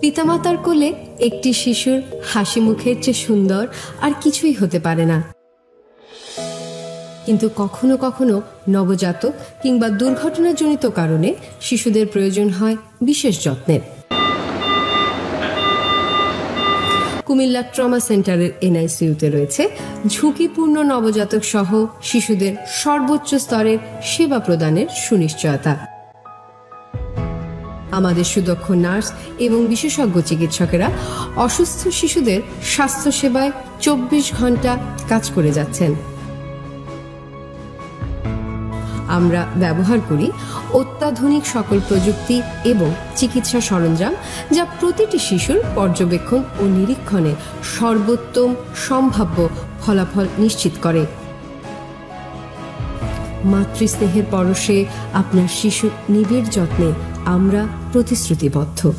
পিতামাতার কোলে একটি শিশুর হাসি মুখের চেয়ে সুন্দর আর কিছুই হতে পারে না। কিন্তু কখনো কখনো নবজাতক কিংবা দুর্ঘটনাজনিত কারণে শিশুদের প্রয়োজন হয় বিশেষ যত্নের। কুমিল্লা ট্রমা সেন্টারের এনআইসিইউতে রয়েছে ঝুঁকিপূর্ণ নবজাতক সহ শিশুদের সর্বোচ্চ স্তরের সেবা প্রদানের সুনিশ্চয়তা। আমাদের সুদক্ষ নার্স এবং বিশেষজ্ঞ চিকিৎসকেরা অসুস্থ শিশুদের স্বাস্থ্যসেবায় 24 ঘন্টা কাজ করে যাচ্ছেন। আমরা ব্যবহার করি অত্যাধুনিক সকল প্রযুক্তি এবং চিকিৎসা সরঞ্জাম, যা প্রতিটি শিশুর পর্যবেক্ষণ ও নিরীক্ষণে সর্বোত্তম সম্ভাব্য ফলাফল নিশ্চিত করে। মাতৃস্নেহের পরশে আপনার শিশুর নিবিড় যত্নে আমরা প্রতিশ্রুতিবদ্ধ।